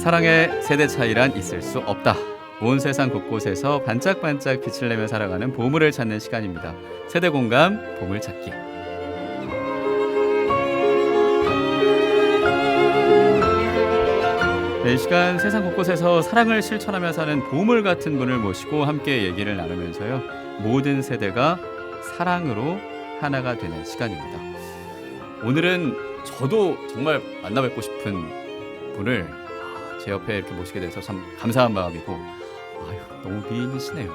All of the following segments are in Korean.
사랑의 세대 차이란 있을 수 없다. 온 세상 곳곳에서 반짝반짝 빛을 내며 살아가는 보물을 찾는 시간입니다. 세대 공감 보물찾기. 이 시간 세상 곳곳에서 사랑을 실천하며 사는 보물 같은 분을 모시고 함께 얘기를 나누면서요, 모든 세대가 사랑으로 하나가 되는 시간입니다. 오늘은 저도 정말 만나뵙고 싶은 분을 제 옆에 이렇게 모시게 돼서 참 감사한 마음이고, 아유, 너무 미인이시네요.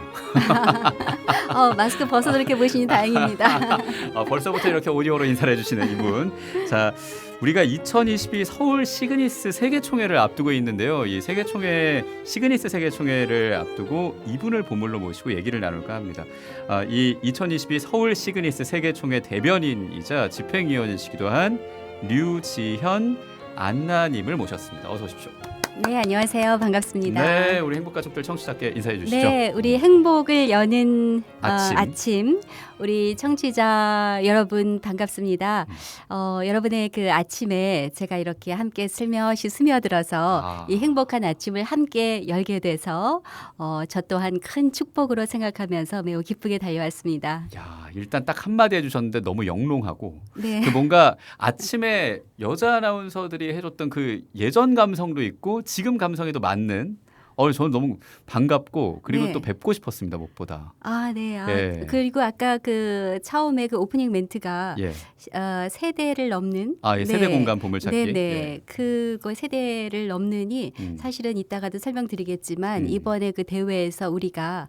마스크 벗어서 이렇게 보시니 다행입니다. 벌써부터 이렇게 오디오로 인사를 해주시는 이분. 자, 우리가 2022 서울 시그니스 세계총회를 앞두고 있는데요. 이 시그니스 세계총회를 앞두고 이분을 보물로 모시고 얘기를 나눌까 합니다. 이 2022 서울 시그니스 세계총회 대변인이자 집행위원이시기도 한 류지현 안나님을 모셨습니다. 어서 오십시오. 네, 안녕하세요. 반갑습니다. 네, 우리 행복가족들 청취자께 인사해 주시죠. 네, 우리 행복을 여는 아침, 우리 청취자 여러분 반갑습니다. 여러분의 그 아침에 제가 이렇게 함께 슬며시 스며들어서 이 행복한 아침을 함께 열게 돼서 저 또한 큰 축복으로 생각하면서 매우 기쁘게 달려왔습니다. 야, 일단 딱 한마디 해주셨는데 너무 영롱하고, 네. 그 뭔가 아침에 여자 아나운서들이 해줬던 그 예전 감성도 있고 지금 감성에도 맞는, 저는 너무 반갑고, 그리고 네. 또 뵙고 싶었습니다, 무엇보다. 네. 예. 그리고 아까 그 처음에 그 오프닝 멘트가 예. 세대를 넘는 예, 세대 공감 보물찾기. 네네. 예. 그거 세대를 넘느니 사실은 이따가도 설명드리겠지만 이번에 그 대회에서 우리가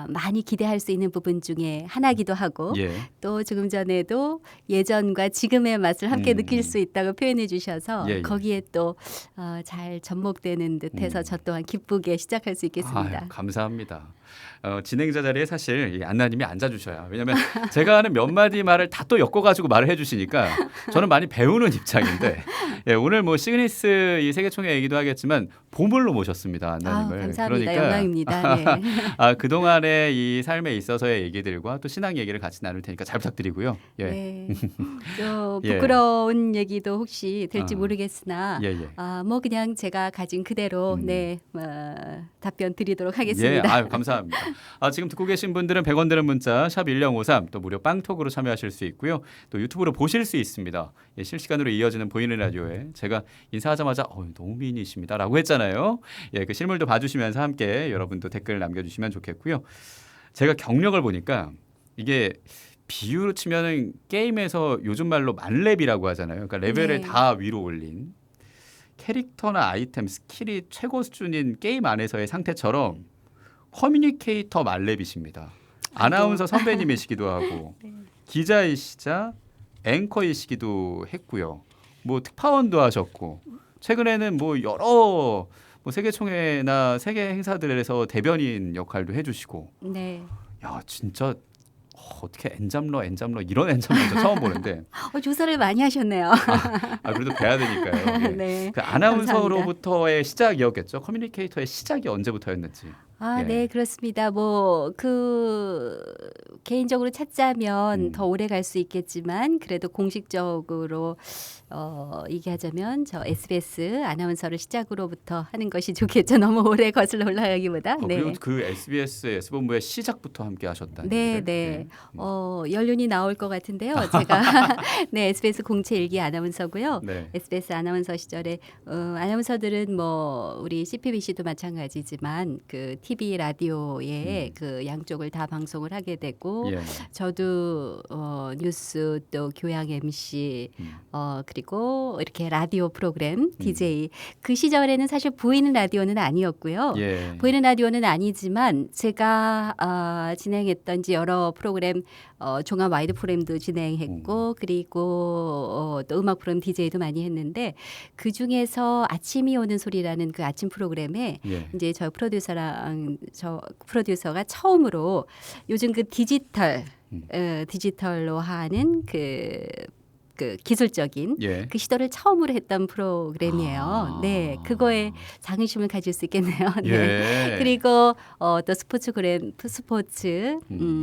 많이 기대할 수 있는 부분 중에 하나기도 하고, 예. 또 조금 전에도 예전과 지금의 맛을 함께 느낄 수 있다고 표현해 주셔서 예. 거기에 또 잘 접목되는 듯해서 저 또한 기쁘게 시작할 수 있겠습니다. 감사합니다. 진행자 자리에 사실 이 안나님이 앉아주셔야, 왜냐하면 제가 하는 몇 마디 말을 다 또 엮어가지고 말을 해주시니까 저는 많이 배우는 입장인데, 예, 오늘 뭐 시그니스 이 세계총회 얘기도 하겠지만 보물로 모셨습니다, 안나님을. 감사합니다. 그러니까 영광입니다. 네. 그동안의 이 삶에 있어서의 얘기들과 또 신앙 얘기를 같이 나눌 테니까 잘 부탁드리고요. 예. 네. 또 예. 부끄러운 얘기도 혹시 될지 모르겠으나 예, 예. 뭐 그냥 제가 가진 그대로 답변 드리도록 하겠습니다. 예, 감사합니다. 지금 듣고 계신 분들은 100원 드는 문자 샵 1053, 또 무료 빵톡으로 참여하실 수 있고요. 또 유튜브로 보실 수 있습니다. 예, 실시간으로 이어지는 보이는 라디오에 제가 인사하자마자 너무 미인이십니다 라고 했잖아요. 예, 그 실물도 봐주시면서 함께 여러분도 댓글 남겨주시면 좋겠고요. 제가 경력을 보니까 이게 비유로 치면은 게임에서 요즘 말로 만렙이라고 하잖아요. 그러니까 레벨을 네. 다 위로 올린, 캐릭터나 아이템, 스킬이 최고 수준인 게임 안에서의 상태처럼 커뮤니케이터 만렙이십니다. 아나운서 선배님이시기도 하고 네. 기자이시자 앵커이시기도 했고요. 뭐 특파원도 하셨고, 최근에는 뭐 여러 세계총회나 세계 행사들에서 대변인 역할도 해주시고. 네. 야, 진짜 어떻게 엔잡러 이런 엔잡러 처음 보는데. 조사를 많이 하셨네요. 그래도 뵈야 되니까요. 예. 네. 그 아나운서로부터의 시작이었겠죠. 커뮤니케이터의 시작이 언제부터였는지. 예. 네, 그렇습니다. 개인적으로 찾자면 더 오래 갈 수 있겠지만, 그래도 공식적으로 얘기하자면 저 SBS 아나운서를 시작으로부터 하는 것이 좋겠죠. 너무 오래 거슬러 올라가기보다. 그리고 그 SBS S본부의 시작부터 함께 하셨다는. 네. 연륜이 나올 것 같은데요. 제가 네, SBS 공채 일기 아나운서고요. 네. SBS 아나운서 시절에 아나운서들은 우리 CPBC도 마찬가지지만 그 TV 라디오에 그 양쪽을 다 방송을 하게 되고, 예. 저도 뉴스 또 교양 MC 그리고 이렇게 라디오 프로그램 DJ, 그 시절에는 사실 보이는 라디오는 아니었고요. 예. 보이는 라디오는 아니지만 제가 진행했던 여러 프로그램, 종합 와이드 프로그램도 진행했고, 그리고 또 음악 프로그램 DJ도 많이 했는데, 그 중에서 아침이 오는 소리라는 그 아침 프로그램에 예. 이제 저 프로듀서가 처음으로 요즘 그 디지털로 하는 그 그 기술적인 예. 그 시도를 처음으로 했던 프로그램이에요. 네, 그거에 자긍심을 가질 수 있겠네요. 네. 예. 그리고 또 스포츠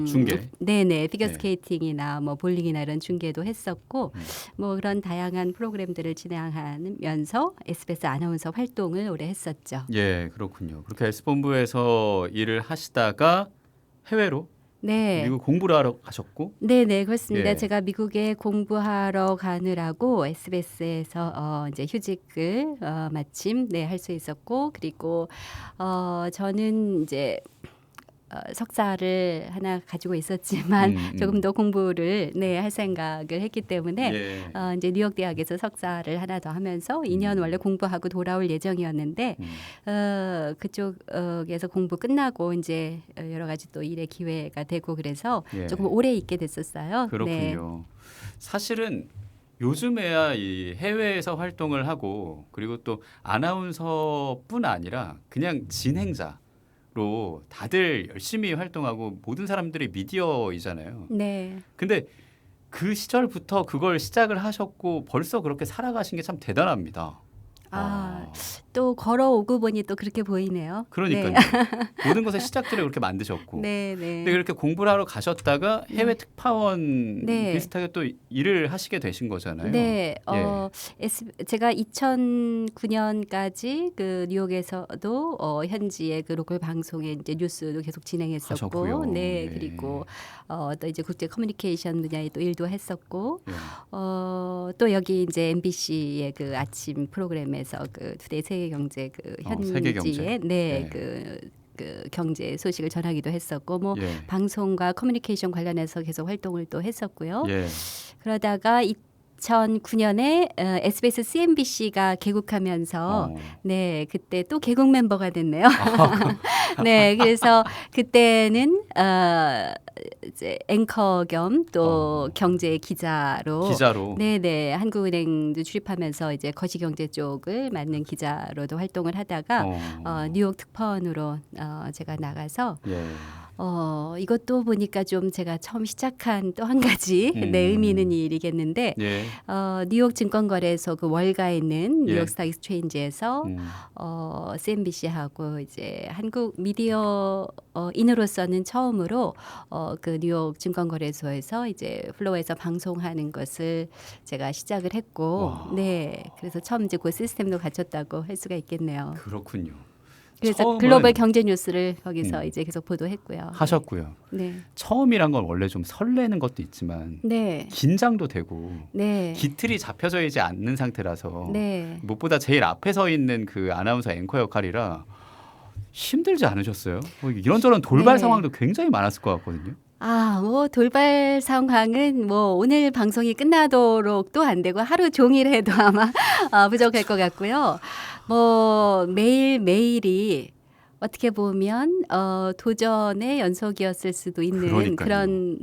중계. 네네 피겨 네. 스케이팅이나 뭐 볼링이나 이런 중계도 했었고 뭐 그런 다양한 프로그램들을 진행하면서 SBS 아나운서 활동을 오래 했었죠. 예, 그렇군요. 그렇게 S본부에서 일을 하시다가 해외로 네. 미국 공부를 하러 가셨고, 네네 그렇습니다. 예. 제가 미국에 공부하러 가느라고 SBS에서 이제 휴직을 마침 할 수 있었고 그리고 저는 이제 석사를 하나 가지고 있었지만 조금 더 공부를 할 생각을 했기 때문에 예. 이제 뉴욕 대학에서 석사를 하나 더 하면서 2년 원래 공부하고 돌아올 예정이었는데 그쪽에서 공부 끝나고 이제 여러 가지 또 일의 기회가 되고 그래서 예. 조금 오래 있게 됐었어요. 네. 그렇군요. 사실은 요즘에야 이 해외에서 활동을 하고 그리고 또 아나운서뿐 아니라 그냥 진행자로 다들 열심히 활동하고 모든 사람들이 미디어이잖아요. 네. 근데 그 시절부터 그걸 시작을 하셨고 벌써 그렇게 살아가신 게 참 대단합니다. 또 걸어오고 보니 또 그렇게 보이네요. 그러니까요. 모든 것의 시작들을 그렇게 만드셨고. 네, 근데 네. 그렇게 공부를 하러 가셨다가 해외 특파원 네. 비슷하게 또 일을 하시게 되신 거잖아요. 네, 예. 제가 2009년까지 그 뉴욕에서도 현지의 그 로컬 방송에 이제 뉴스도 계속 진행했었고, 하셨고요. 네, 예. 그리고 또 이제 국제 커뮤니케이션 분야에 또 일도 했었고, 예. 또 여기 이제 MBC의 그 아침 프로그램에서 그 투데이 세계경제 그 세계경제. 현지의 네. 그 경제 소식을 전하기도 했었고, 뭐 예. 방송과 커뮤니케이션 관련해서 계속 활동을 또 했었고요. 예. 그러다가 2009년에 SBS CNBC가 개국하면서 네 그때 또 개국 멤버가 됐네요. 네 그래서 그때는 이제 앵커 겸 또 경제 기자로 네네 한국은행도 출입하면서 이제 거시경제 쪽을 맡는 기자로도 활동을 하다가 뉴욕 특파원으로 제가 나가서 예. 이것도 보니까 좀 제가 처음 시작한 또 한 가지 의미 있는 일이겠는데 예. 뉴욕 증권거래소 그 월가에 있는 예. 뉴욕 스탁 익스체인지에서 CNBC하고 이제 한국 미디어 인으로서는 처음으로 그 뉴욕 증권거래소에서 이제 플로어에서 방송하는 것을 제가 시작을 했고 와. 네 그래서 처음 이제 그 시스템도 갖췄다고 할 수가 있겠네요. 그렇군요. 그래서 처음은 글로벌 경제 뉴스를 거기서 이제 계속 보도했고요. 하셨고요. 네. 처음이란 건 원래 좀 설레는 것도 있지만 네. 긴장도 되고 네. 기틀이 잡혀져 있지 않는 상태라서 네. 무엇보다 제일 앞에 서 있는 그 아나운서 앵커 역할이라 힘들지 않으셨어요? 이런저런 돌발 네. 상황도 굉장히 많았을 것 같거든요. 뭐 돌발 상황은 뭐 오늘 방송이 끝나도록도 안 되고 하루 종일 해도 아마 부족할 것 같고요. 뭐 매일 매일이 어떻게 보면 도전의 연속이었을 수도 있는 그러니까요. 그런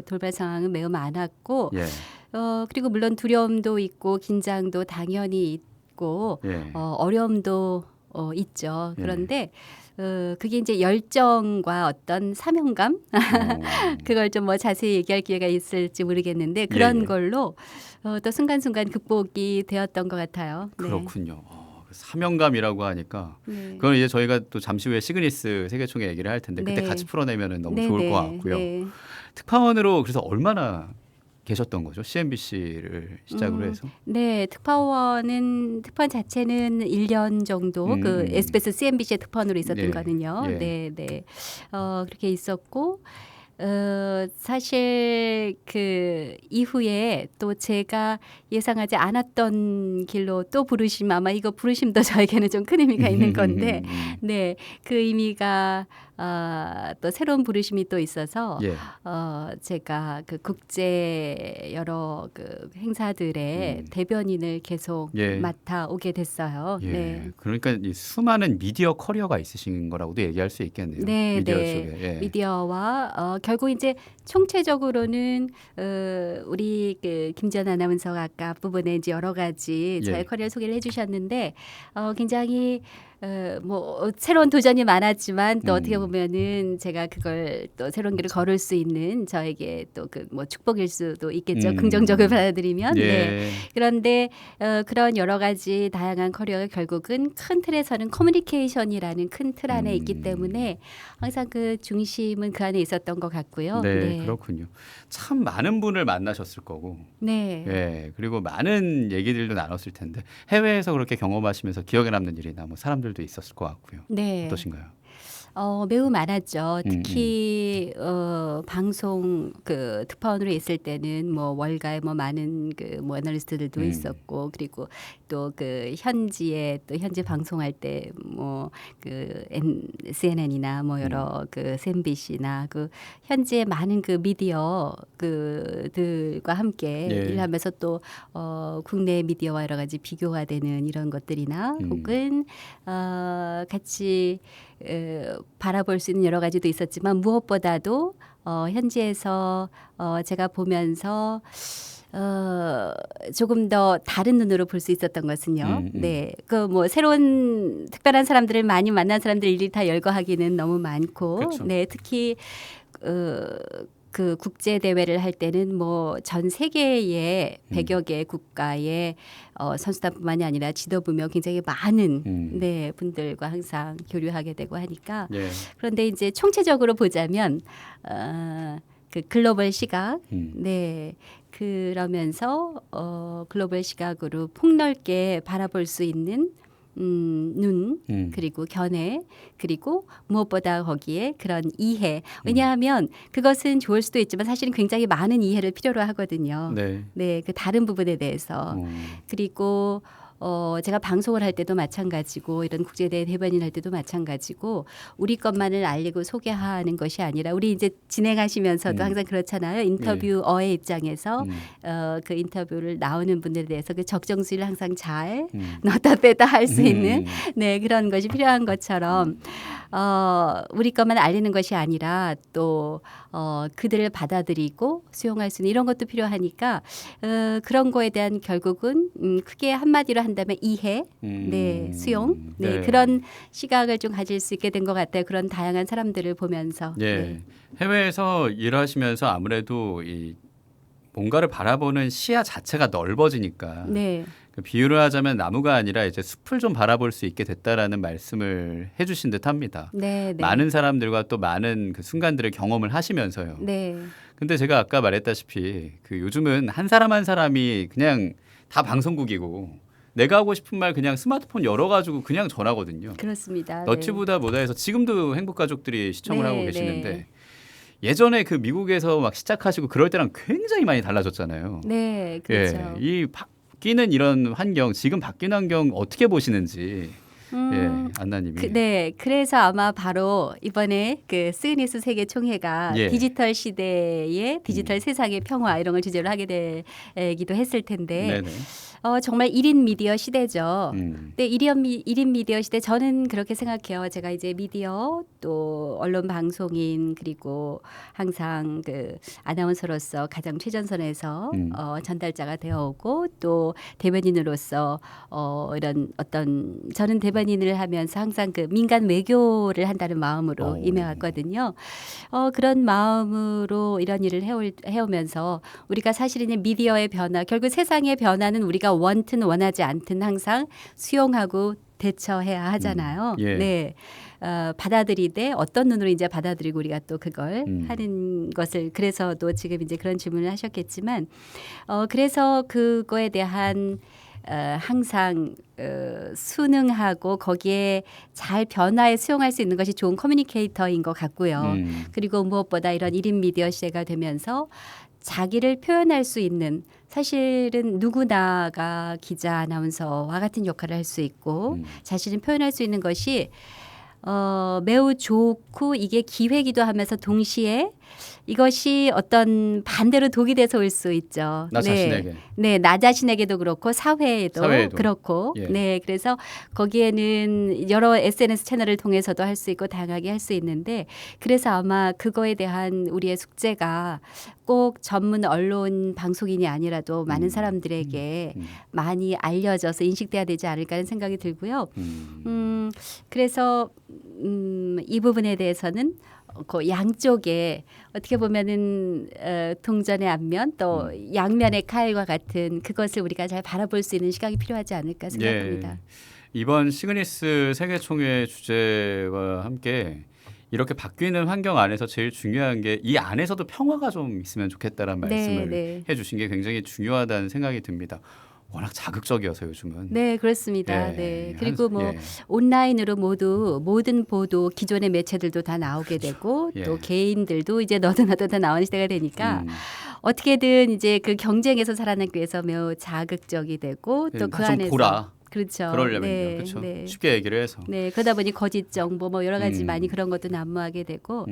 돌발 상황은 매우 많았고 예. 그리고 물론 두려움도 있고 긴장도 당연히 있고 예. 어려움도 있죠. 그런데 그게 이제 열정과 어떤 사명감 그걸 좀 뭐 자세히 얘기할 기회가 있을지 모르겠는데 그런 예. 걸로 또 순간순간 극복이 되었던 것 같아요. 네. 그렇군요. 사명감이라고 하니까 네. 그건 이제 저희가 또 잠시 후에 시그니스 세계총회 얘기를 할 텐데 그때 네. 같이 풀어내면 너무 네, 좋을 네, 것 같고요. 네. 특파원으로 그래서 얼마나 계셨던 거죠? CNBC를 시작으로 해서. 네, 특파원 자체는 1년 정도 그 SBS CNBC의 특파원으로 있었던 예. 거든요. 예. 네, 네. 그렇게 있었고 사실 그 이후에 또 제가 예상하지 않았던 길로 또 부르심 아마 이거 부르심도 저에게는 좀 큰 의미가 있는 건데 네, 그 의미가 또 새로운 부르심이 또 있어서 예. 제가 그 국제 여러 그 행사들의 대변인을 계속 예. 맡아 오게 됐어요. 예. 네. 그러니까 이 수많은 미디어 커리어가 있으신 거라고도 얘기할 수 있겠네요. 네, 미디어 네. 쪽에. 예. 미디어와 결국 이제 총체적으로는 우리 그 김지연 아나운서가 아까 앞부분에 이제 여러 가지 저의 예. 커리어 소개를 해주셨는데 굉장히 뭐 새로운 도전이 많았지만 또 어떻게 음. 보면은 제가 그걸 또 새로운 길을 걸을 수 있는 저에게 또 그 뭐 축복일 수도 있겠죠. 긍정적으로 받아들이면. 예. 네. 그런데 그런 여러 가지 다양한 커리어가 결국은 큰 틀에서는 커뮤니케이션이라는 큰 틀 안에 있기 때문에 항상 그 중심은 그 안에 있었던 것 같고요. 네, 그렇군요. 참 많은 분을 만나셨을 거고, 네. 예, 그리고 많은 얘기들도 나눴을 텐데 해외에서 그렇게 경험하시면서 기억에 남는 일이나 뭐 사람들도 있었을 것 같고요. 네. 어떠신가요? 매우 많았죠. 음. 특히 방송 그 특파원으로 있을 때는 뭐 월가에 뭐 많은 그 뭐 애널리스트들도 있었고 그리고 또 그 현지에 또 현지 방송할 때 뭐 그 CNN이나 뭐 여러 그 CNBC나 그 현지의 많은 그 미디어 그들과 함께 예. 일하면서 또 국내 미디어와 여러 가지 비교가 되는 이런 것들이나 혹은 같이 바라볼 수 있는 여러 가지도 있었지만 무엇보다도 현지에서 제가 보면서 조금 더 다른 눈으로 볼 수 있었던 것은요. 네, 그 뭐 새로운 특별한 사람들을 많이 만난 사람들 일일이 다 열거하기는 너무 많고, 그렇죠. 네, 특히 그 국제 대회를 할 때는 뭐 전 세계의 100여 개 국가의 선수단뿐만이 아니라 지도부며 굉장히 많은 네, 분들과 항상 교류하게 되고 하니까 예. 그런데 이제 총체적으로 보자면 그 글로벌 시각 네. 그러면서 글로벌 시각으로 폭넓게 바라볼 수 있는 눈 그리고 견해 그리고 무엇보다 거기에 그런 이해 왜냐하면 그것은 좋을 수도 있지만 사실은 굉장히 많은 이해를 필요로 하거든요. 네. 네, 그 다른 부분에 대해서 그리고 제가 방송을 할 때도 마찬가지고 이런 국제대회 대변인 할 때도 마찬가지고 우리 것만을 알리고 소개하는 것이 아니라 우리 이제 진행하시면서도 항상 그렇잖아요. 인터뷰어의 입장에서 그 인터뷰를 나오는 분들에 대해서 그 적정수를 항상 잘 넣었다 뺐다 할 수 있는 네, 그런 것이 필요한 것처럼 우리 것만 알리는 것이 아니라 또 그들을 받아들이고 수용할 수 있는 이런 것도 필요하니까 그런 거에 대한 결국은 크게 한마디로 한다면 이해, 네, 수용, 네, 그런 시각을 좀 가질 수 있게 된 것 같아요. 그런 다양한 사람들을 보면서. 예. 네. 해외에서 일하시면서 아무래도 이 뭔가를 바라보는 시야 자체가 넓어지니까 네. 그 비유를 하자면 나무가 아니라 이제 숲을 좀 바라볼 수 있게 됐다라는 말씀을 해주신 듯합니다. 네, 네. 많은 사람들과 또 많은 그 순간들을 경험을 하시면서요. 네. 근데 제가 아까 말했다시피 그 요즘은 한 사람 한 사람이 그냥 다 방송국이고 내가 하고 싶은 말 그냥 스마트폰 열어가지고 그냥 전하거든요. 그렇습니다. 너튜브다 뭐다 해서 지금도 행복 가족들이 시청을 네, 하고 계시는데 예전에 그 미국에서 막 시작하시고 그럴 때랑 굉장히 많이 달라졌잖아요. 네, 그렇죠. 예, 이 바뀌는 이런 환경, 지금 바뀐 환경 어떻게 보시는지, 예, 안나님이. 네, 그래서 아마 바로 이번에 그 스그니스 세계 총회가 예. 디지털 시대의 디지털 세상의 평화 이런 걸 주제로 하게 되기도 했을 텐데 네네. 정말 1인 미디어 시대죠. 음. 근데 1인 미디어 시대 저는 그렇게 생각해요. 제가 이제 미디어 또 언론 방송인 그리고 항상 그 아나운서로서 가장 최전선에서 전달자가 되어오고 또 대변인으로서 이런 어떤 저는 대변인을 하면서 항상 그 민간 외교를 한다는 마음으로 임해왔거든요. 그런 마음으로 이런 일을 해오면서 우리가 사실은 미디어의 변화 결국 세상의 변화는 우리가 원든 원하지 않든 항상 수용하고 대처해야 하잖아요. 예. 네. 받아들이되 어떤 눈으로 이제 받아들이고 우리가 또 그걸 하는 것을 그래서도 지금 이제 그런 질문을 하셨겠지만 그래서 그거에 대한 항상 순응하고 거기에 잘 변화에 수용할 수 있는 것이 좋은 커뮤니케이터인 것 같고요. 그리고 무엇보다 이런 1인 미디어 시대가 되면서 자기를 표현할 수 있는 사실은 누구나가 기자 아나운서와 같은 역할을 할 수 있고 자신을 표현할 수 있는 것이 매우 좋고 이게 기회기도 하면서 동시에 이것이 어떤 반대로 독이 돼서 올 수 있죠. 나 자신에게. 네, 나 자신에게도 그렇고 사회에도 그렇고. 예. 네, 그래서 거기에는 여러 SNS 채널을 통해서도 할 수 있고 다양하게 할 수 있는데 그래서 아마 그거에 대한 우리의 숙제가 꼭 전문 언론 방송인이 아니라도 많은 사람들에게 많이 알려져서 인식돼야 되지 않을까 하는 생각이 들고요. 그래서 이 부분에 대해서는 그 양쪽에 어떻게 보면은 동전의 앞면 또 양면의 칼과 같은 그것을 우리가 잘 바라볼 수 있는 시각이 필요하지 않을까 생각합니다. 예. 이번 시그니스 세계총회 주제와 함께 이렇게 바뀌는 환경 안에서 제일 중요한 게 이 안에서도 평화가 좀 있으면 좋겠다라는 말씀을 해주신 게 굉장히 중요하다는 생각이 듭니다. 워낙 자극적이어서 요즘은. 네, 그렇습니다. 예. 네. 그리고 뭐 온라인으로 모든 보도 기존의 매체들도 다 나오게 되고 또 개인들도 이제 너도 나도 다 나오는 시대가 되니까 어떻게든 이제 그 경쟁에서 살아남기 위해서 매우 자극적이 되고 또 그 안에서 보라. 그렇죠. 그러려면요, 그렇죠. 쉽게 얘기를 해서. 네, 그러다 보니 거짓 정보 뭐 여러 가지 많이 그런 것도 난무하게 되고,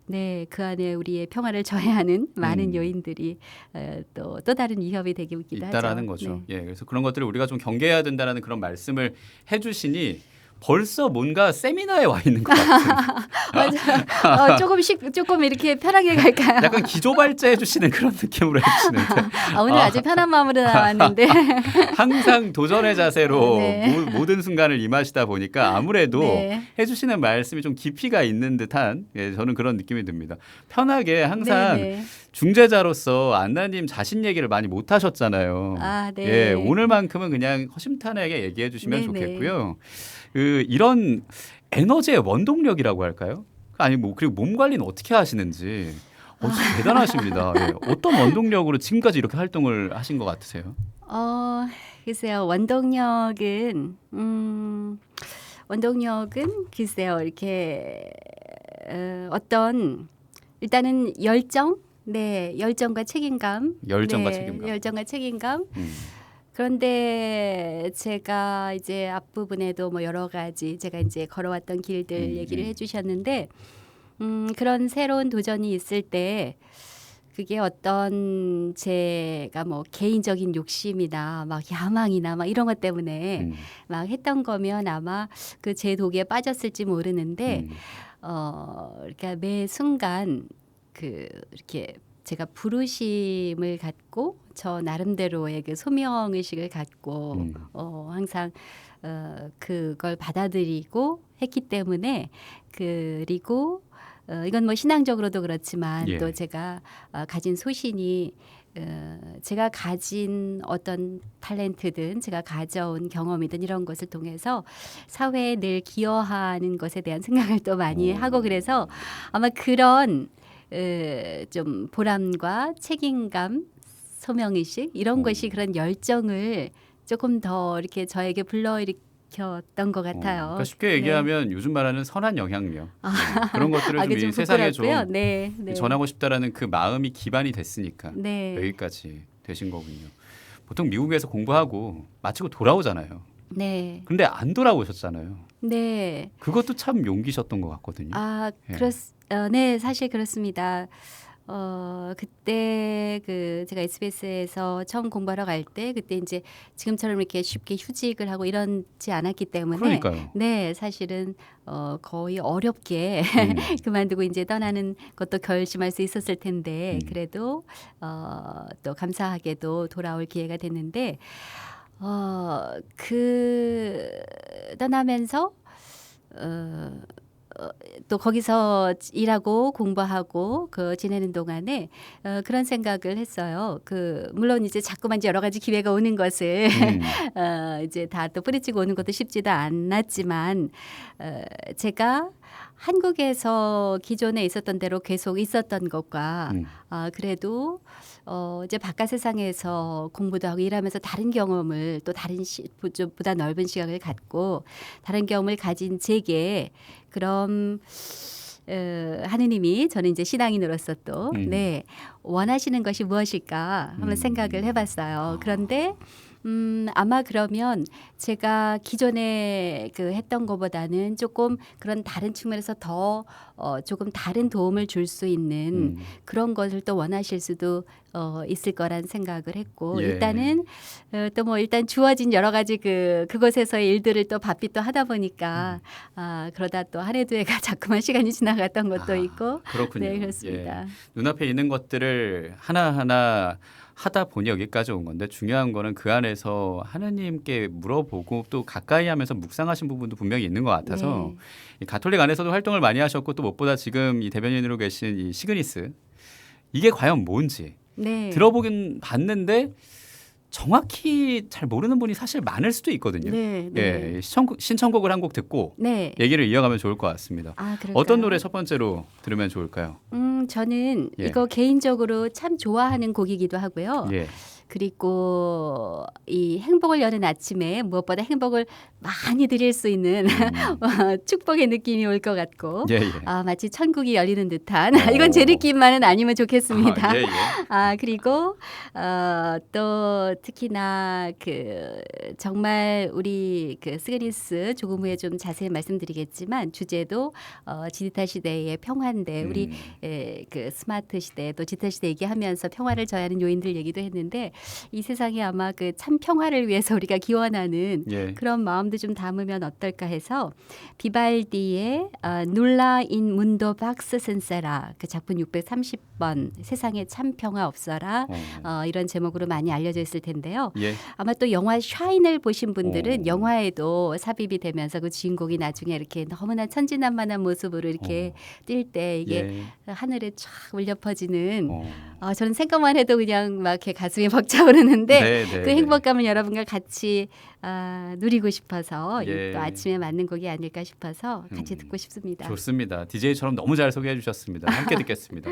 네, 그 안에 우리의 평화를 저해하는 많은 요인들이 또 다른 위협이 되기도 하죠. 있다라는 거죠. 네. 예, 그래서 그런 것들을 우리가 좀 경계해야 된다라는 그런 말씀을 해주시니. 벌써 뭔가 세미나에 와 있는 것 같아요. 맞아. 조금 이렇게 편하게 갈까요? 약간 기조발제 해주시는 그런 느낌으로 해주시는데. 오늘 아주 편한 마음으로 나왔는데. 항상 도전의 자세로 모든 순간을 임하시다 보니까 아무래도 해주시는 말씀이 좀 깊이가 있는 듯한 저는 그런 느낌이 듭니다. 편하게 항상 중재자로서 안나님 자신 얘기를 많이 못 하셨잖아요. 예, 오늘만큼은 그냥 허심탄회하게 얘기해 주시면 좋겠고요. 이런 에너지의 원동력이라고 할까요? 아니 뭐 그리고 몸 관리는 어떻게 하시는지 진짜 대단하십니다. 예. 어떤 원동력으로 지금까지 이렇게 활동을 하신 것 같으세요? 글쎄요. 원동력은 글쎄요. 이렇게 어떤 일단은 열정, 열정과 책임감, 열정과 책임감. 그런데 제가 이제 앞부분에도 뭐 여러 가지 제가 이제 걸어왔던 길들 얘기를 해주셨는데 그런 새로운 도전이 있을 때 그게 어떤 제가 뭐 개인적인 욕심이나 막 야망이나 막 이런 것 때문에 막 했던 거면 아마 그 제 독에 빠졌을지 모르는데 그러니까 매 순간 이렇게 제가 부르심을 갖고 저 나름대로의 그 소명 의식을 갖고 항상 그걸 받아들이고 했기 때문에 그리고 이건 뭐 신앙적으로도 그렇지만 또 제가 가진 소신이 제가 가진 어떤 탤런트든 제가 가져온 경험이든 이런 것을 통해서 사회에 늘 기여하는 것에 대한 생각을 또 많이 하고 그래서 아마 그런 좀 보람과 책임감, 소명의식 이런 것이 그런 열정을 조금 더 이렇게 저에게 불러일으켰던 것 같아요. 그러니까 쉽게 얘기하면 요즘 말하는 선한 영향력 그런 것들을 좀 이 세상에 좀 전하고 싶다라는 그 마음이 기반이 됐으니까 여기까지 되신 거군요. 보통 미국에서 공부하고 마치고 돌아오잖아요. 근데 안 돌아오셨잖아요. 그것도 참 용기셨던 것 같거든요. 네, 사실 그렇습니다. 그때 제가 SBS에서 처음 공부하러 갈 때 그때 이제 지금처럼 이렇게 쉽게 휴직을 하고 이러지 않았기 때문에 네, 사실은 거의 어렵게 그만두고 이제 떠나는 것도 결심할 수 있었을 텐데 그래도 또 감사하게도 돌아올 기회가 됐는데 떠나면서 또 거기서 일하고 공부하고 지내는 동안에 그런 생각을 했어요. 물론 이제 자꾸만 이제 여러 가지 기회가 오는 것을 이제 다 또 뿌리치고 오는 것도 쉽지도 않았지만 제가 한국에서 기존에 있었던 대로 계속 있었던 것과 그래도 이제 바깥 세상에서 공부도 하고 일하면서 다른 경험을 또 다른 보다 넓은 시각을 갖고 다른 경험을 가진 제게 그럼 하느님이 저는 이제 신앙인으로서 또 원하시는 것이 무엇일까 한번 생각을 해봤어요. 그런데 아마 그러면 제가 기존에 그 했던 것보다는 조금 그런 다른 측면에서 더 조금 다른 도움을 줄 수 있는 그런 것을 또 원하실 수도 있을 거란 생각을 했고 예. 일단은 또 뭐 일단 주어진 여러 가지 그곳에서의 일들을 또 바삐 또 하다 보니까 그러다 또 한 해 두 해가 자꾸만 시간이 지나갔던 것도 있고 그렇군요. 네 그렇습니다. 예. 눈앞에 있는 것들을 하나하나 하다 보니 여기까지 온 건데 중요한 거는 그 안에서 하느님께 물어보고 또 가까이 하면서 묵상하신 부분도 분명히 있는 것 같아서 네. 이 가톨릭 안에서도 활동을 많이 하셨고 또 무엇보다 지금 이 대변인으로 계신 이 시그니스 이게 과연 뭔지 네. 들어보긴 봤는데 정확히 잘 모르는 분이 사실 많을 수도 있거든요. 네. 네. 예, 신청곡을 한 곡 듣고 네. 얘기를 이어가면 좋을 것 같습니다. 그럴까요? 어떤 노래 첫 번째로 들으면 좋을까요? 저는 예. 이거 개인적으로 참 좋아하는 곡이기도 하고요. 예. 그리고 이 행복을 여는 아침에 무엇보다 행복을 많이 드릴 수 있는 축복의 느낌이 올 것 같고 예, 예. 마치 천국이 열리는 듯한 이건 제 느낌만은 아니면 좋겠습니다. 예, 예. 그리고 또 특히나 그 정말 우리 그 스그니스 조금 후에 좀 자세히 말씀드리겠지만 주제도 디지털 시대의 평화인데 우리 그 스마트 시대 또 디지털 시대 얘기하면서 평화를 저해하는 요인들 얘기도 했는데 이 세상에 아마 그 참 평화를 위해서 우리가 기원하는 예. 그런 마음도 좀 담으면 어떨까 해서 비발디의 눌라 인 문도 박스 센세라 그 작품 630번 세상에 참 평화 없어라 이런 제목으로 많이 알려져 있을 텐데요. 예. 아마 또 영화 샤인을 보신 분들은 영화에도 삽입이 되면서 그 주인공이 나중에 이렇게 너무나 천진난만한 모습으로 이렇게 뛸 때 이게 하늘에 쫙 울려 퍼지는 저는 생각만 해도 그냥 막 이렇게 가슴이 벅차오르는데 네, 네, 그 행복감을 여러분과 같이 누리고 싶어서 예. 또 아침에 맞는 곡이 아닐까 싶어서 같이 듣고 싶습니다. 좋습니다. DJ처럼 너무 잘 소개해 주셨습니다. 함께 듣겠습니다.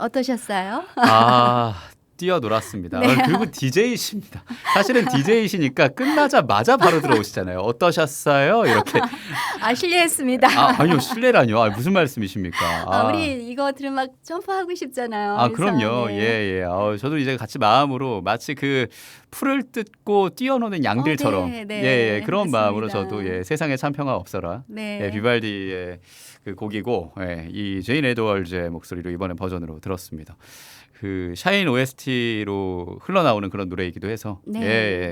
어떠셨어요? 뛰어놀았습니다. 네. 그리고 DJ이십니다. 사실은 DJ이시니까 끝나자마자 바로 들어오시잖아요. 어떠셨어요? 이렇게. 실례했습니다. 아니요, 실례라뇨. 무슨 말씀이십니까? 우리 이거 들으면 막 점프하고 싶잖아요. 그럼요. 네. 예. 저도 이제 같이 마음으로 마치 그 풀을 뜯고 뛰어노는 양들처럼 네. 그런 맞습니다. 마음으로 저도 세상에 참 평화 없어라. 네. 비발디의 그 곡이고 이 제인 에드워즈의 목소리로 이번에 버전으로 들었습니다. 그 샤인 OST로 흘러나오는 그런 노래이기도 해서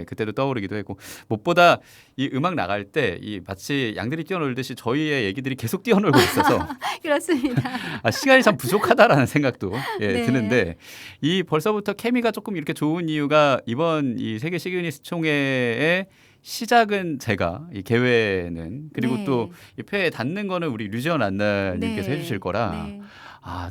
그때도 떠오르기도 했고 무엇보다 이 음악 나갈 때 이 마치 양들이 뛰어놀듯이 저희의 얘기들이 계속 뛰어놀고 있어서 그렇습니다. 시간이 참 부족하다라는 생각도 네. 드는데 이 벌써부터 케미가 조금 이렇게 좋은 이유가 이번 이 세계 시그니스 총회의 시작은 제가 이 개회는 그리고 또 이 폐에 닿는 거는 우리 류지연 안나님께서 해주실 거라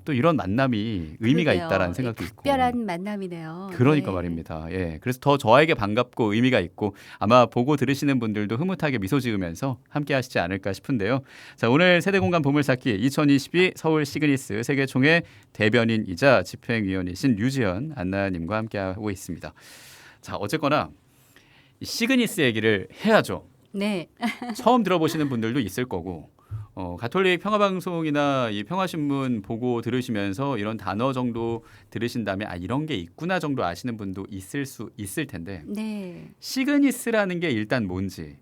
또 이런 만남이 의미가 있다라는 생각도 있고 특별한 만남이네요. 그러니까 말입니다. 그래서 더 저에게 반갑고 의미가 있고 아마 보고 들으시는 분들도 흐뭇하게 미소 지으면서 함께 하시지 않을까 싶은데요. 자, 오늘 세대공감 보물찾기 2022 서울 시그니스 세계총회 대변인이자 집행위원이신 류지연 안나님과 함께하고 있습니다. 자, 어쨌거나 이 시그니스 얘기를 해야죠. 네. 처음 들어보시는 분들도 있을 거고 가톨릭 평화방송이나 이 평화신문 보고 들으시면서 이런 단어 정도 들으신 다음에 이런 게 있구나 정도 아시는 분도 있을 텐데 시그니스라는 게 일단 뭔지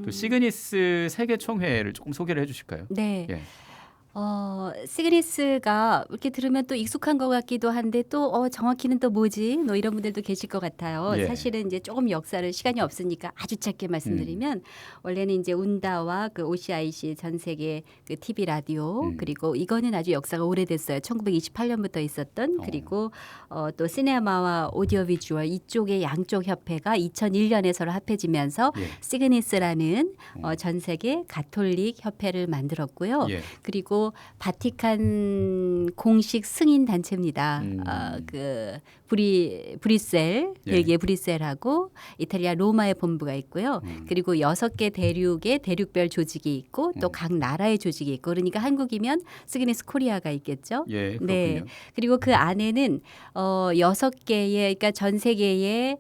또 시그니스 세계총회를 조금 소개를 해주실까요? 네. 시그니스가 이렇게 들으면 또 익숙한 것 같기도 한데 또 정확히는 또 뭐지? 이런 분들도 계실 것 같아요. 사실은 이제 조금 역사를 시간이 없으니까 아주 짧게 말씀드리면 원래는 이제 운다와 그 OCIC 전 세계 그 TV 라디오 그리고 이거는 아주 역사가 오래됐어요. 1928년부터 있었던 그리고 또 시네마와 오디오 비주얼 이쪽의 양쪽 협회가 2001년에 서로 합해지면서 시그니스라는 전 세계 가톨릭 협회를 만들었고요. 그리고 바티칸 공식 승인 단체입니다. 그 브뤼셀, 벨기에 브뤼셀하고 이탈리아 로마의 본부가 있고요. 그리고 6개 대륙의 대륙별 조직이 있고 또 각 나라의 조직이 있고 그러니까 한국이면 시그니스 코리아가 있겠죠. 그렇군요. 그리고 그 안에는 6개의 그러니까 전 세계의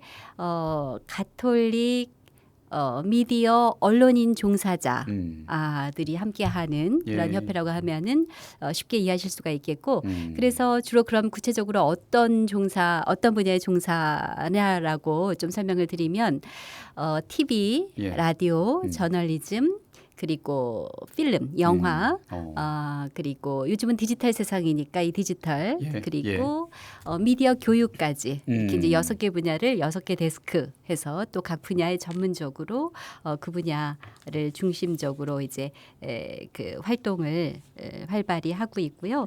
가톨릭 미디어 언론인 종사자들이 함께하는 그런 협회라고 하면은 쉽게 이해하실 수가 있겠고 그래서 주로 그럼 구체적으로 어떤 분야의 종사냐라고 좀 설명을 드리면 TV, 라디오, 저널리즘 그리고 필름, 영화, 그리고 요즘은 디지털 세상이니까 이 디지털 그리고 미디어 교육까지 이렇게 이제 6개 분야를 6개 데스크 해서 또 각 분야에 전문적으로 그 분야를 중심적으로 이제 그 활동을 활발히 하고 있고요.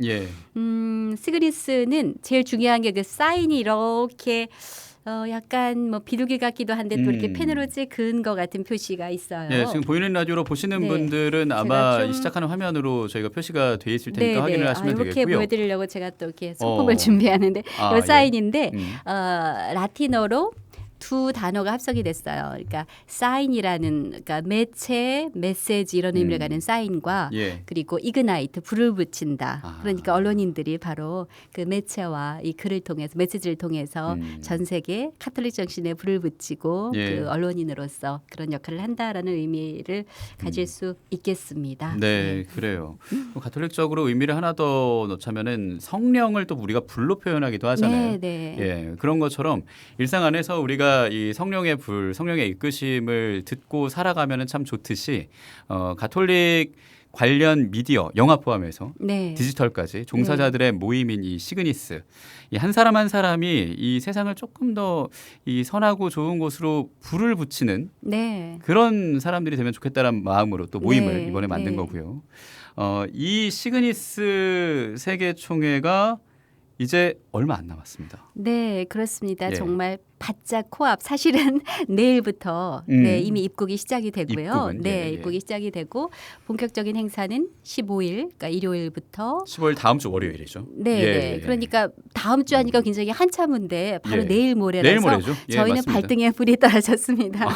시그니스는 제일 중요한 게 그 사인이 이렇게 약간 뭐 비둘기 같기도 한데 또 이렇게 펜으로 찍은 것 같은 표시가 있어요. 지금 보이는 라디오로 보시는 분들은 아마 시작하는 화면으로 저희가 표시가 돼 있을 테니까 확인을 하시면 이렇게 되겠고요. 보여드리려고 제가 또 이렇게 소품을 준비하는데 이 사인인데 라틴어로 두 단어가 합성이 됐어요. 그러니까 사인이라는 그러니까 매체, 메시지 이런 의미를 가는 사인과 그리고 이그나이트 불을 붙인다. 그러니까 언론인들이 바로 그 매체와 이 글을 통해서 메시지를 통해서 전 세계 카톨릭 정신에 불을 붙이고 그 언론인으로서 그런 역할을 한다라는 의미를 가질 수 있겠습니다. 네, 그래요. 가톨릭적으로 의미를 하나 더 넣자면은 성령을 또 우리가 불로 표현하기도 하잖아요. 그런 것처럼 일상 안에서 우리가 이 성령의 불, 성령의 이끄심을 듣고 살아가면은 참 좋듯이 가톨릭 관련 미디어, 영화 포함해서 디지털까지 종사자들의 모임인 이 시그니스, 이 한 사람 한 사람이 이 세상을 조금 더 이 선하고 좋은 곳으로 불을 붙이는 그런 사람들이 되면 좋겠다는 마음으로 또 모임을 이번에 만든 거고요. 이 시그니스 세계 총회가 이제 얼마 안 남았습니다. 네, 그렇습니다. 정말 바짝 코앞 사실은 내일부터 네, 이미 입국이 시작이 되고요. 입국은, 네, 예, 예. 입국이 시작이 되고 본격적인 행사는 15일, 그러니까 일요일부터 15일 다음 주 월요일이죠. 네, 예, 네. 예. 그러니까 다음 주 하니까 굉장히 한참 후인데 바로 예. 내일 모레라서 내일 모레죠. 예, 저희는 맞습니다. 발등에 불이 떨어졌습니다.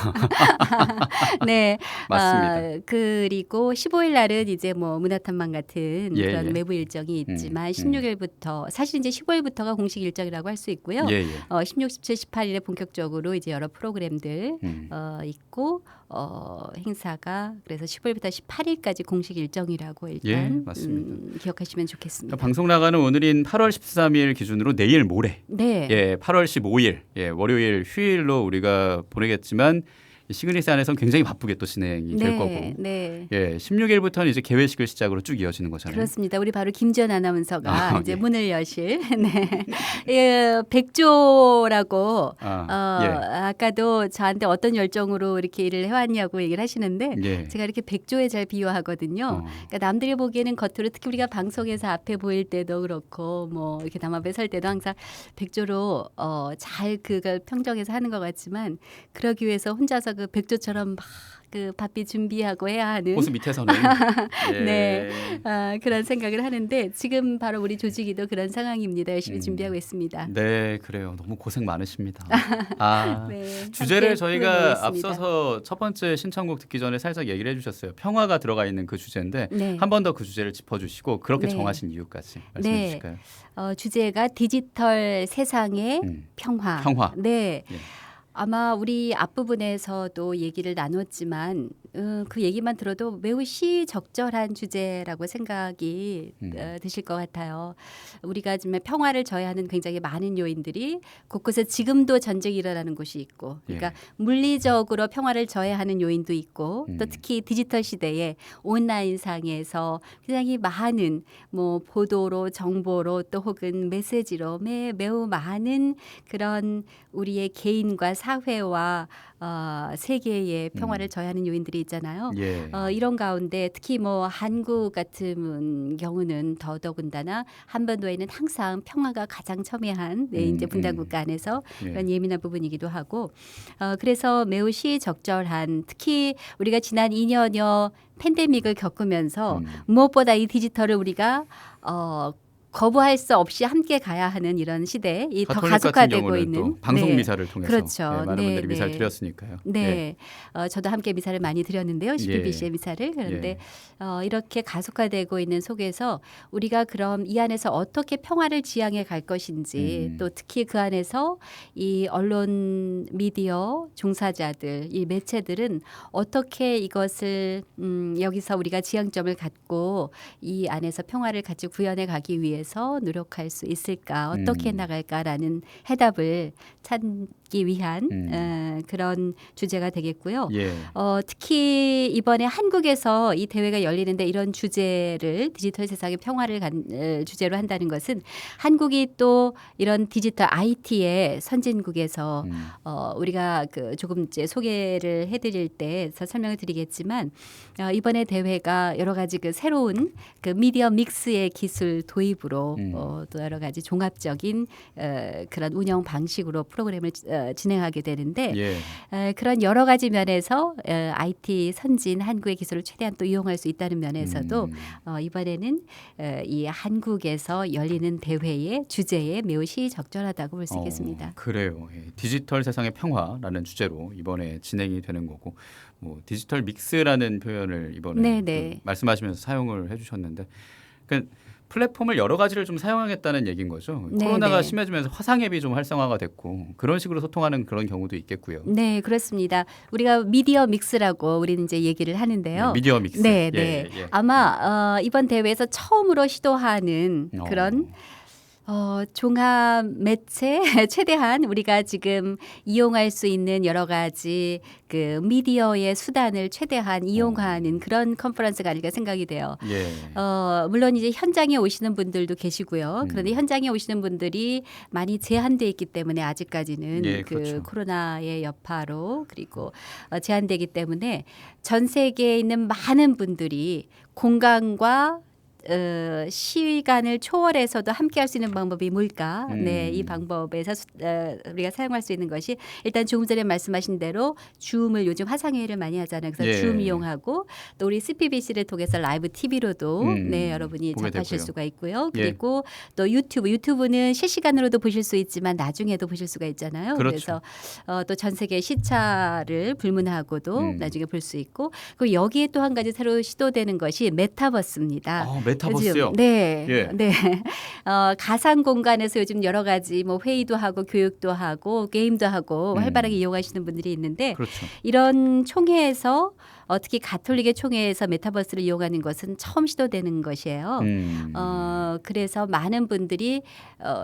네, 맞습니다. 그리고 15일 날은 이제 뭐 문화탐방 같은 예, 그런 예. 외부 일정이 있지만 16일 16일부터 사실 이제 15일부터가 공식 일정이라고 할 수 있고요. 예, 예. 16, 17, 18일에 본격적으로 이제 여러 프로그램들 있고 행사가 그래서 15일부터 18일까지 공식 일정이라고 일단 예, 맞습니다. 기억하시면 좋겠습니다. 방송 나가는 오늘인 8월 13일 기준으로 내일 모레 네. 예, 8월 15일 예, 월요일 휴일로 우리가 보내겠지만 이 시그니스 안에서는 굉장히 바쁘게 또 진행이 될 거고 네. 예, 16일부터는 이제 개회식을 시작으로 쭉 이어지는 거잖아요. 그렇습니다. 우리 바로 김지연 아나운서가 이제 예. 문을 여실 네. 예, 백조라고 예. 아까도 저한테 어떤 열정으로 이렇게 일을 해왔냐고 얘기를 하시는데 예. 제가 이렇게 백조에 잘 비유하거든요. 그러니까 남들이 보기에는 겉으로 특히 우리가 방송에서 앞에 보일 때도 그렇고 뭐 이렇게 담합에 설 때도 항상 백조로 잘 그걸 평정해서 하는 것 같지만 그러기 위해서 혼자서 그 백조처럼 막 그 바삐 준비하고 해야 하는 호수 밑에서는 예. 네. 그런 생각을 하는데 지금 바로 우리 조직이도 그런 상황입니다. 열심히 준비하고 있습니다. 네, 그래요. 너무 고생 많으십니다. 네, 주제를 함께 저희가 풀어보겠습니다. 앞서서 첫 번째 신청곡 듣기 전에 살짝 얘기를 해주셨어요. 평화가 들어가 있는 그 주제인데 네. 한 번 더 그 주제를 짚어주시고 그렇게 네. 정하신 이유까지 말씀해 네. 주실까요? 주제가 디지털 세상의 평화. 평화. 네. 예. 아마 우리 앞부분에서도 얘기를 나눴지만 그 얘기만 들어도 매우 시적절한 주제라고 생각이 드실 것 같아요. 우리가 지금 평화를 저해하는 굉장히 많은 요인들이 곳곳에 지금도 전쟁이 일어나는 곳이 있고 그러니까 예. 물리적으로 평화를 저해하는 요인도 있고 또 특히 디지털 시대에 온라인상에서 굉장히 많은 뭐 보도로 정보로 또 혹은 메시지로 매우 많은 그런 우리의 개인과 사회와 세계의 평화를 저해하는 요인들이 있잖아요. 예. 이런 가운데 특히 뭐 한국 같은 경우는 더더군다나 한반도에는 항상 평화가 가장 첨예한 이제 분단 국가 안에서 예. 그런 예민한 부분이기도 하고 그래서 매우 시적절한 특히 우리가 지난 2년여 팬데믹을 겪으면서 무엇보다 이 디지털을 우리가 거부할 수 없이 함께 가야 하는 이런 시대에 더 가톨릭 같은 가속화되고 경우는 있는 또 방송 네. 미사를 통해서 그렇죠. 예, 많은 네, 분들이 미사를 네. 드렸으니까요. 네, 저도 함께 미사를 많이 드렸는데요. CPBC의 예. 미사를 그런데 예. 이렇게 가속화되고 있는 속에서 우리가 그럼 이 안에서 어떻게 평화를 지향해 갈 것인지 또 특히 그 안에서 이 언론 미디어 종사자들 이 매체들은 어떻게 이것을 여기서 우리가 지향점을 갖고 이 안에서 평화를 같이 구현해 가기 위해서 노력할 수 있을까 어떻게 나갈까라는 해답을 찾기 위한 그런 주제가 되겠고요. 예. 특히 이번에 한국에서 이 대회가 열리는데 이런 주제를 디지털 세상의 평화를 주제로 한다는 것은 한국이 또 이런 디지털 IT의 선진국에서 우리가 그 조금 이제 소개를 해드릴 때 설명을 드리겠지만 이번에 대회가 여러 가지 그 새로운 그 미디어 믹스의 기술 도입으로 또 여러 가지 종합적인 그런 운영 방식으로 프로그램을 진행하게 되는데 예. 그런 여러 가지 면에서 IT 선진 한국의 기술을 최대한 또 이용할 수 있다는 면에서도 이번에는 이 한국에서 열리는 대회의 주제에 매우 시적절하다고 볼 수 있겠습니다. 그래요. 예. 디지털 세상의 평화라는 주제로 이번에 진행이 되는 거고 뭐 디지털 믹스라는 표현을 이번에 그 말씀하시면서 사용을 해주셨는데 그러니까 플랫폼을 여러 가지를 좀 사용하겠다는 얘기인 거죠. 네, 코로나가 네. 심해지면서 화상 앱이 좀 활성화가 됐고 그런 식으로 소통하는 그런 경우도 있겠고요. 네, 그렇습니다. 우리가 미디어 믹스라고 우리는 이제 얘기를 하는데요. 네, 미디어 믹스. 네, 예, 네. 예, 예. 아마 이번 대회에서 처음으로 시도하는 그런 종합 매체 최대한 우리가 지금 이용할 수 있는 여러 가지 그 미디어의 수단을 최대한 이용하는 그런 컨퍼런스가 아닐까 생각이 돼요. 예. 물론 이제 현장에 오시는 분들도 계시고요. 그런데 현장에 오시는 분들이 많이 제한돼 있기 때문에 아직까지는 예, 그 그렇죠. 코로나의 여파로 그리고 제한되기 때문에 전 세계에 있는 많은 분들이 공간과 시간을 초월해서도 함께할 수 있는 방법이 뭘까? 네, 이 음. 방법에서 우리가 사용할 수 있는 것이 일단 조금 전에 말씀하신 대로 줌을 요즘 화상회의를 많이 하잖아요. 그래서 예. 줌 이용하고 또 우리 CPBC를 통해서 라이브 TV로도 네, 여러분이 보게 접하실 되고요. 수가 있고요. 예. 그리고 또 유튜브는 실시간으로도 보실 수 있지만 나중에도 보실 수가 있잖아요. 그렇죠. 그래서 또 전 세계 시차를 불문하고도 나중에 볼 수 있고 그리고 여기에 또 한 가지 새로 시도되는 것이 메타버스입니다. 메타버스요? 요즘, 네, 예. 네. 가상 공간에서 요즘 여러 가지 뭐 회의도 하고 교육도 하고 게임도 하고 활발하게 이용하시는 분들이 있는데 그렇죠. 이런 총회에서 특히 가톨릭의 총회에서 메타버스를 이용하는 것은 처음 시도되는 것이에요. 그래서 많은 분들이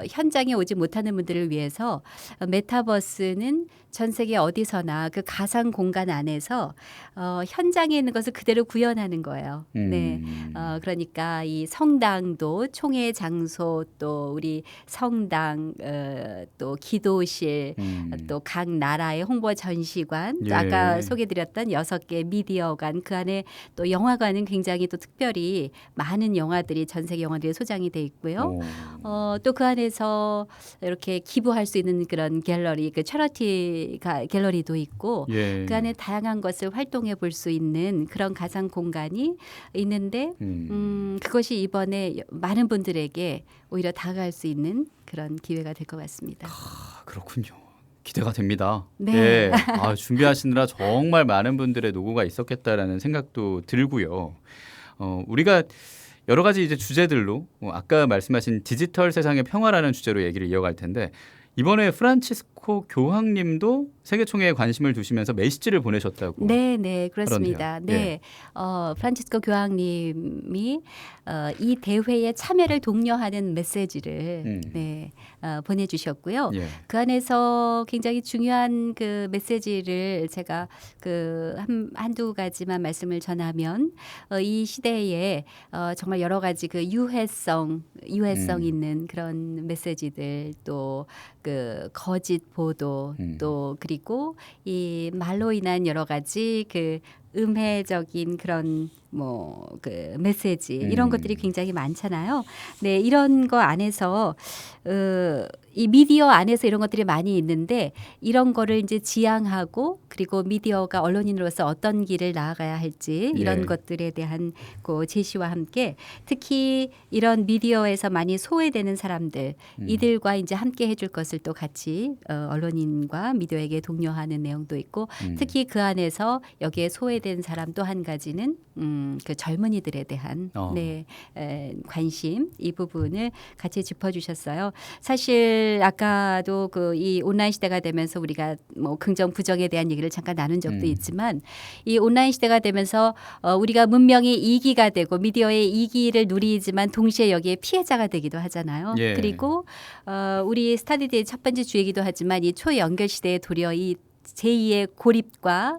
현장에 오지 못하는 분들을 위해서 메타버스는 전 세계 어디서나 그 가상 공간 안에서 현장에 있는 것을 그대로 구현하는 거예요. 네, 그러니까 이 성당도 총회 장소 또 우리 성당 또 기도실 또 각 나라의 홍보 전시관 또 예. 아까 소개드렸던 6개 미디어관 그 안에 또 영화관은 굉장히 또 특별히 많은 영화들이 전 세계 영화들이 소장이 돼 있고요. 또 그 안에서 이렇게 기부할 수 있는 그런 갤러리 그 채러티 갤러리도 있고 예. 그 안에 다양한 것을 활동해 볼 수 있는 그런 가상 공간이 있는데 그것이 이번에 많은 분들에게 오히려 다가갈 수 있는 그런 기회가 될 것 같습니다. 그렇군요. 기대가 됩니다. 네. 예. 준비하시느라 정말 많은 분들의 노고가 있었겠다라는 생각도 들고요. 우리가 여러 가지 이제 주제들로 아까 말씀하신 디지털 세상의 평화라는 주제로 얘기를 이어갈 텐데 이번에 프란치스코 교황님도 세계총회에 관심을 두시면서 메시지를 보내셨다고. 네, 네, 그렇습니다. 그러네요. 네, 프란치스코 교황님이 이 대회에 참여를 독려하는 메시지를 네, 보내주셨고요. 예. 그 안에서 굉장히 중요한 그 메시지를 제가 그 한두 가지만 말씀을 전하면 이 시대에 정말 여러 가지 그 유해성 있는 그런 메시지들 또 그 거짓 보도 또 그리고 이 말로 인한 여러 가지 그 음해적인 그런 뭐 그 메시지 이런 것들이 굉장히 많잖아요. 네, 이런 거 안에서 이 미디어 안에서 이런 것들이 많이 있는데 이런 거를 이제 지향하고 그리고 미디어가 언론인으로서 어떤 길을 나아가야 할지 이런 예. 것들에 대한 그 제시와 함께 특히 이런 미디어에서 많이 소외되는 사람들 이들과 이제 함께 해줄 것을 또 같이 언론인과 미디어에게 독려하는 내용도 있고 특히 그 안에서 여기에 소외된 사람 또 한 가지는 그 젊은이들에 대한 네, 관심 이 부분을 같이 짚어주셨어요. 사실 아까도 그 이 온라인 시대가 되면서 우리가 뭐 긍정 부정에 대한 얘기를 잠깐 나눈 적도 있지만 이 온라인 시대가 되면서 우리가 문명의 이기가 되고 미디어의 이기를 누리지만 동시에 여기에 피해자가 되기도 하잖아요. 예. 그리고 우리 스타디데이 첫 번째 주이기도 하지만 이 초연결 시대에 도리어 이 제2의 고립과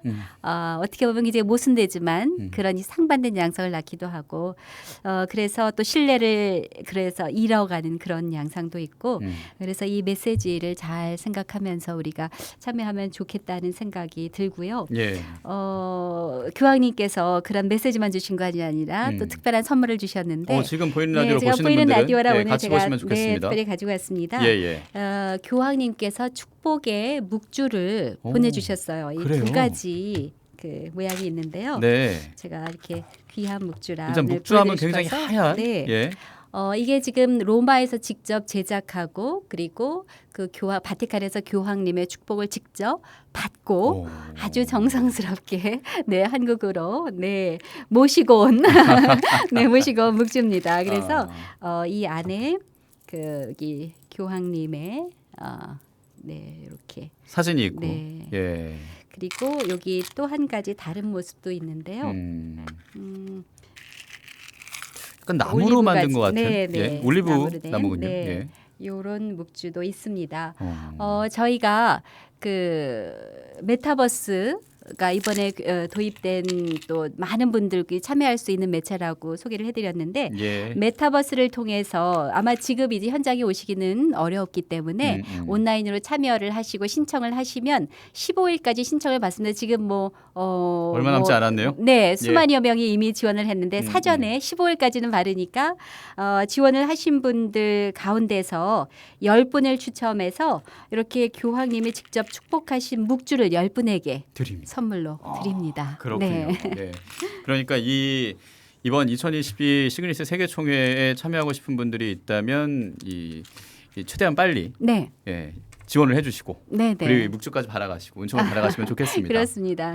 어떻게 보면 굉장히 모순되지만 그런 이 상반된 양상을 낳기도 하고 그래서 또 신뢰를 그래서 잃어가는 그런 양상도 있고 그래서 이 메시지를 잘 생각하면서 우리가 참여하면 좋겠다는 생각이 들고요. 예. 교황님께서 그런 메시지만 주신 것이 아니라 또 특별한 선물을 주셨는데 지금 보이는 라디오로 제가 보시는 보이는 분들은 라디오라 오늘 같이 제가 보시면 좋겠습니다. 특별히 가지고 왔습니다. 예. 교황님께서 축복의 묵주를 보내주셨어요. 이 그래요? 두 가지 그 모양이 있는데요. 네. 제가 이렇게 귀한 묵주라 일단 오늘 묵주하면 보여드리고 굉장히 싶어서. 하얀. 네. 예. 이게 지금 로마에서 직접 제작하고 그리고 그 바티칸에서 교황님의 축복을 직접 받고 아주 정성스럽게 네 한국으로 네 모시고 온 네 모시고 온 묵주입니다. 그래서 이 안에 그 여기 교황님의 네 이렇게 사진이 있고. 네. 예. 그리고 여기 또 한 가지 다른 모습도 있는데요. 약간 나무로 만든 것 같은. 네, 예. 올리브 나무로 된, 나무군요. 네. 예. 요런 묵주도 있습니다. 저희가 그 메타버스 이번에 도입된 또 많은 분들이 참여할 수 있는 매체라고 소개를 해드렸는데 예. 메타버스를 통해서 아마 지금 이제 현장에 오시기는 어렵기 때문에 온라인으로 참여를 하시고 신청을 하시면 15일까지 신청을 받습니다. 지금 뭐 얼마 남지 않았네요. 네, 수만여 명이 이미 지원을 했는데 사전에 15일까지는 바르니까 지원을 하신 분들 가운데서 10분을 추첨해서 이렇게 교황님이 직접 축복하신 묵주를 10분에게 드립니다. 선물로 드립니다. 그렇군요. 네. 네. 그러니까 이번 2022 시그니스 세계 총회에 참여하고 싶은 분들이 있다면 이 최대한 빨리 네. 지원을 해주시고 네, 네. 그리고 묵주까지 받아가시고 은총을 받아가시면 좋겠습니다. 그렇습니다.